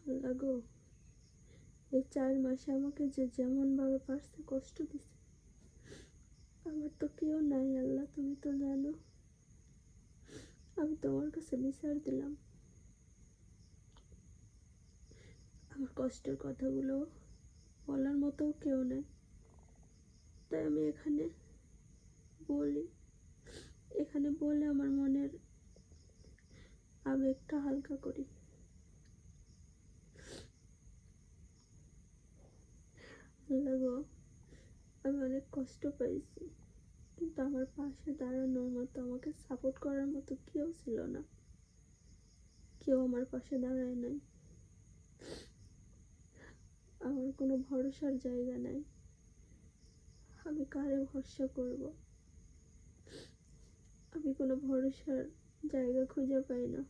আল্লাহ গো, এই 4 মাসে আমাকে যে যেমনভাবে পারছে কষ্ট দিছে। আমার তো কেউ নাই আল্লাহ, তুমি তো জানো। আমি তোমার কাছে বিচার দিলাম, আমার কষ্টের কথাগুলো বলার মতো কেউ নেই, তাই আমি বলি এখানে বলে আমার মনের আবেগটা হালকা করি। আল্লাহ গো, আমি অনেক কষ্ট পাইছি, কিন্তু আমার পাশে দাঁড়ানোর মতো, আমাকে সাপোর্ট করার মতো কেউ ছিল না। কেউ আমার পাশে দাঁড়ায় নাই। আমার কোনো ভরসার জায়গা নাই। আমি কারে ভরসা করব? আমি কোনো ভরসার জায়গা খুঁজে পাই না।